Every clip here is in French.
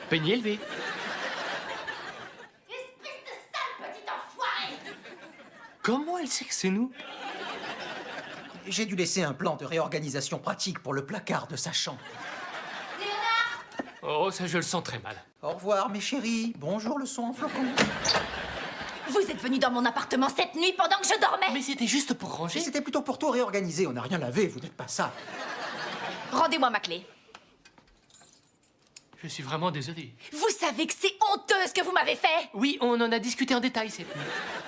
Penny élevée. Espèce de sale petit enfoiré! Comment elle sait que c'est nous? J'ai dû laisser un plan de réorganisation pratique pour le placard de sa chambre. Léonard! Oh, ça, je le sens très mal. Au revoir, mes chéris. Bonjour, le son en flocon. Vous êtes venu dans mon appartement cette nuit pendant que je dormais! Mais c'était juste pour ranger. C'était plutôt pour tout réorganiser. On n'a rien lavé, vous n'êtes pas ça. Rendez-moi ma clé. Je suis vraiment désolé. Vous savez que c'est honteux ce que vous m'avez fait! Oui, on en a discuté en détail cette nuit.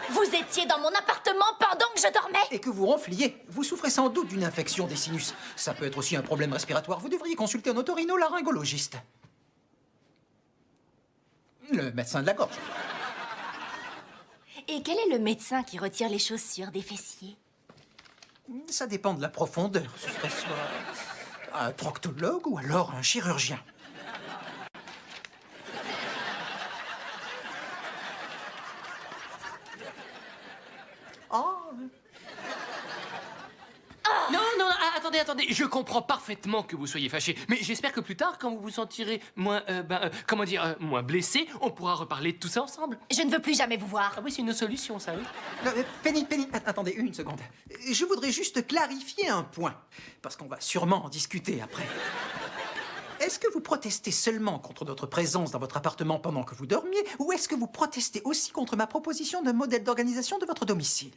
Vous étiez dans mon appartement pendant que je dormais! Et que vous ronfliez. Vous souffrez sans doute d'une infection des sinus. Ça peut être aussi un problème respiratoire. Vous devriez consulter un otorhinolaryngologiste. Le médecin de la gorge. Et quel est le médecin qui retire les chaussures des fessiers? Ça dépend de la profondeur. Ce serait soit un proctologue ou alors un chirurgien. Oh, Non, non, attendez. Je comprends parfaitement que vous soyez fâché. Mais j'espère que plus tard, quand vous vous sentirez moins, moins blessé, on pourra reparler de tout ça ensemble. Je ne veux plus jamais vous voir. Ah oui, c'est une solution, ça, oui. Penny, attendez une seconde. Je voudrais juste clarifier un point, parce qu'on va sûrement en discuter après. Est-ce que vous protestez seulement contre notre présence dans votre appartement pendant que vous dormiez, ou est-ce que vous protestez aussi contre ma proposition de modèle d'organisation de votre domicile?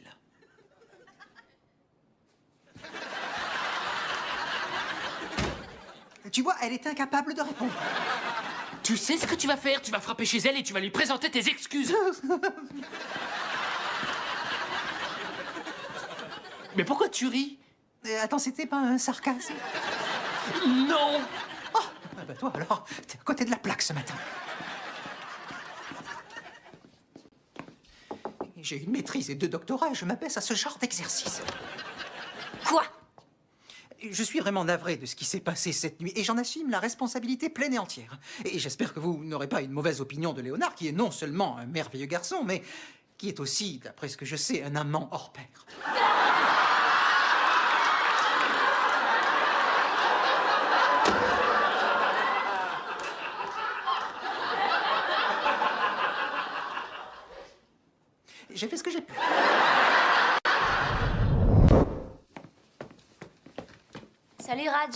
Tu vois, elle est incapable de répondre. Tu sais ce que tu vas faire? Tu vas frapper chez elle et tu vas lui présenter tes excuses. Mais pourquoi tu ris? Attends, c'était pas un sarcasme? Non! Oh, ah bah toi alors, t'es à côté de la plaque ce matin. J'ai une maîtrise et 2 doctorats et je m'abaisse à ce genre d'exercice. Quoi? Je suis vraiment navré de ce qui s'est passé cette nuit et j'en assume la responsabilité pleine et entière. Et j'espère que vous n'aurez pas une mauvaise opinion de Léonard, qui est non seulement un merveilleux garçon, mais qui est aussi, d'après ce que je sais, un amant hors pair. J'ai fait ce que j'ai pu. Salut, Raj.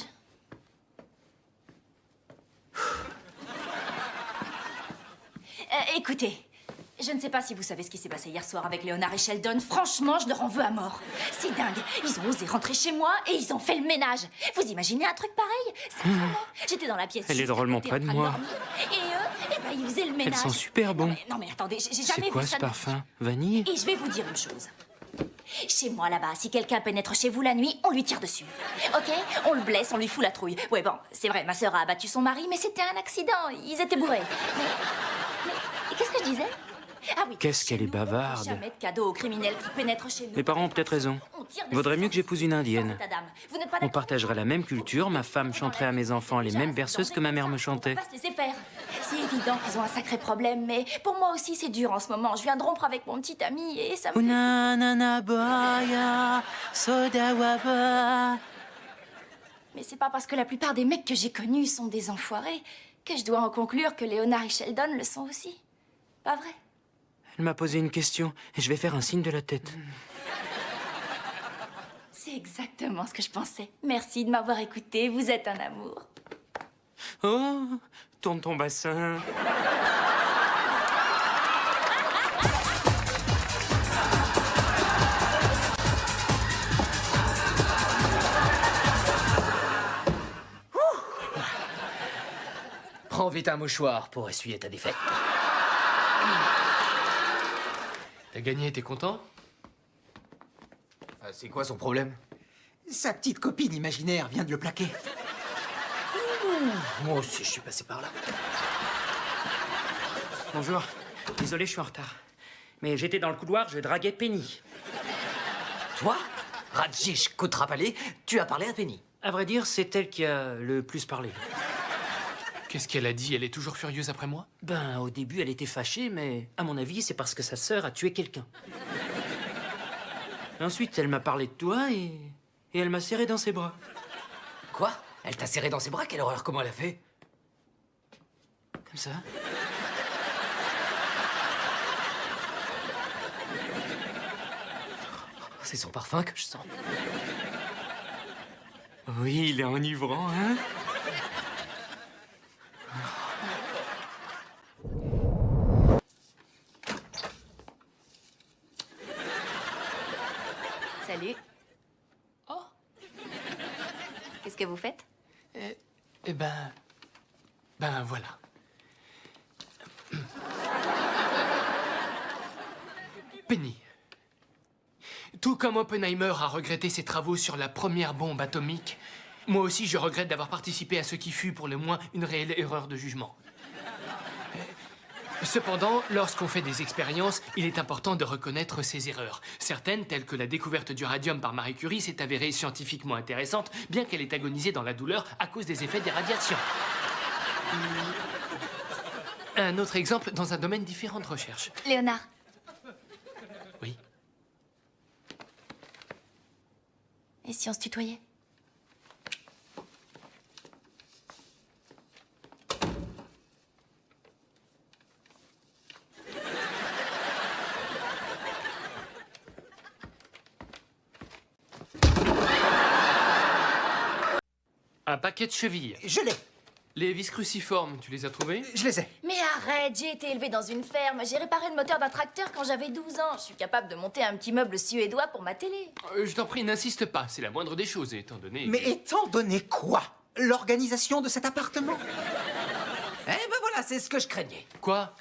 Écoutez, je ne sais pas si vous savez ce qui s'est passé hier soir avec Léonard et Sheldon. Franchement, je leur en veux à mort. C'est dingue. Ils ont osé rentrer chez moi et ils ont fait le ménage. Vous imaginez un truc pareil? C'est vraiment... J'étais dans la pièce. Elle est juste à drôlement côté, près de en train moi. dormir. Et eux, eh ben, ils faisaient le ménage. Elles sont super bon. Non mais attendez, j'ai C'est jamais quoi vu ce ça de ma parfum? vie. Vanille? Et je vais vous dire une chose. Chez moi, là-bas, si quelqu'un pénètre chez vous la nuit, on lui tire dessus. OK? On le blesse, on lui fout la trouille. Ouais, bon, c'est vrai, ma sœur a abattu son mari, mais c'était un accident. Ils étaient bourrés. Mais qu'est-ce que je disais? Ah oui. Qu'est-ce qu'elle est Chez nous, on donne bavarde. Jamais de cadeaux aux criminels qui pénètrent chez nous. Mes parents ont peut-être raison. On tire Il vaudrait dessus mieux que j'épouse une sans indienne. état d'âme. Vous n'êtes pas On d'accord? partagerait la même culture, ma femme chanterait à mes enfants les mêmes berceuses que ma mère me chantait. On va pas se laisser faire. C'est évident qu'ils ont un sacré problème, mais pour moi aussi c'est dur en ce moment. Je viens de rompre avec mon petit ami et ça me fait... Unanana boya, soda waba. Mais c'est pas parce que la plupart des mecs que j'ai connus sont des enfoirés que je dois en conclure que Léonard et Sheldon le sont aussi. Pas vrai? Elle m'a posé une question et je vais faire un signe de la tête. C'est exactement ce que je pensais. Merci de m'avoir écouté, vous êtes un amour. Oh, tourne ton bassin. Prends vite un mouchoir pour essuyer ta défaite. T'as gagné, t'es content? C'est quoi son problème? Sa petite copine imaginaire vient de le plaquer. Moi aussi, je suis passé par là. Bonjour. Désolé, je suis en retard. Mais j'étais dans le couloir, je draguais Penny. Toi, Rajesh Kotrapalli, tu as parlé à Penny. À vrai dire, c'est elle qui a le plus parlé. Qu'est-ce qu'elle a dit? Elle est toujours furieuse après moi? Ben, au début, elle était fâchée, mais à mon avis, c'est parce que sa sœur a tué quelqu'un. Ensuite, elle m'a parlé de toi et elle m'a serré dans ses bras. Quoi? Elle t'a serré dans ses bras? Quelle horreur, comment elle a fait? Comme ça. C'est son parfum que je sens. Oui, il est enivrant, hein? Salut. Oh. Qu'est-ce que vous faites? Eh ben... Ben voilà. Penny. Tout comme Oppenheimer a regretté ses travaux sur la première bombe atomique, moi aussi je regrette d'avoir participé à ce qui fut pour le moins une réelle erreur de jugement. Cependant, lorsqu'on fait des expériences, il est important de reconnaître ses erreurs. Certaines, telles que la découverte du radium par Marie Curie, s'est avérée scientifiquement intéressante, bien qu'elle ait agonisé dans la douleur à cause des effets des radiations. Un autre exemple dans un domaine différent de recherche. Léonard, Oui. et si on se tutoyait? Un paquet de chevilles. Je l'ai. Les vis cruciformes, tu les as trouvés? Je les ai. Mais arrête, j'ai été élevée dans une ferme. J'ai réparé le moteur d'un tracteur quand j'avais 12 ans. Je suis capable de monter un petit meuble suédois pour ma télé. Je t'en prie, n'insiste pas. C'est la moindre des choses, étant donné... Mais étant donné quoi? L'organisation de cet appartement? Eh ben voilà, c'est ce que je craignais. Quoi?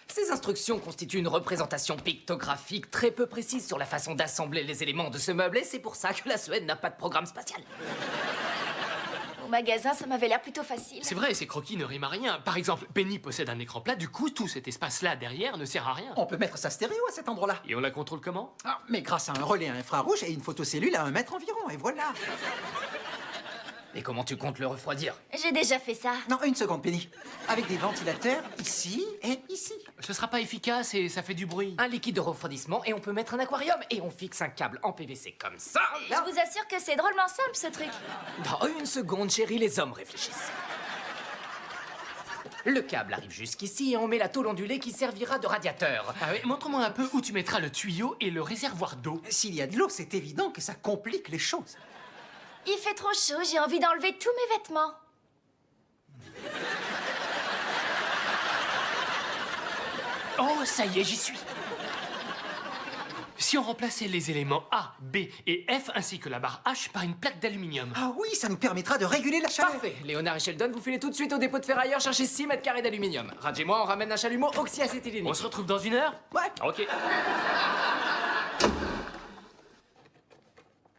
Ces instructions constituent une représentation pictographique très peu précise sur la façon d'assembler les éléments de ce meuble, et c'est pour ça que la Suède n'a pas de programme spatial. Au magasin, ça m'avait l'air plutôt facile. C'est vrai, ces croquis ne riment à rien. Par exemple, Penny possède un écran plat, du coup, tout cet espace-là derrière ne sert à rien. On peut mettre sa stéréo à cet endroit-là. Et on la contrôle comment? Ah, mais grâce à un relais infrarouge et une photocellule à 1 mètre environ, et voilà. Et comment tu comptes le refroidir? J'ai déjà fait ça. Non, une seconde, Penny. Avec des ventilateurs ici et ici. Ce sera pas efficace et ça fait du bruit. Un liquide de refroidissement, et on peut mettre un aquarium, et on fixe un câble en PVC comme ça, là. Je vous assure que c'est drôlement simple, ce truc. Dans une seconde, chérie, les hommes réfléchissent. Le câble arrive jusqu'ici et on met la tôle ondulée qui servira de radiateur. Ah oui, montre-moi un peu où tu mettras le tuyau et le réservoir d'eau. S'il y a de l'eau, c'est évident que ça complique les choses. Il fait trop chaud, j'ai envie d'enlever tous mes vêtements. Oh, ça y est, j'y suis. Si on remplaçait les éléments A, B et F ainsi que la barre H par une plaque d'aluminium. Ah oui, ça nous permettra de réguler la chaleur. Parfait. Léonard et Sheldon, vous filez tout de suite au dépôt de ferrailleur chercher 6 mètres carrés d'aluminium. Raj et moi, on ramène un chalumeau oxyacétylénique. On se retrouve dans 1 heure? Ouais. Ok.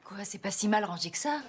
Quoi, c'est pas si mal rangé que ça?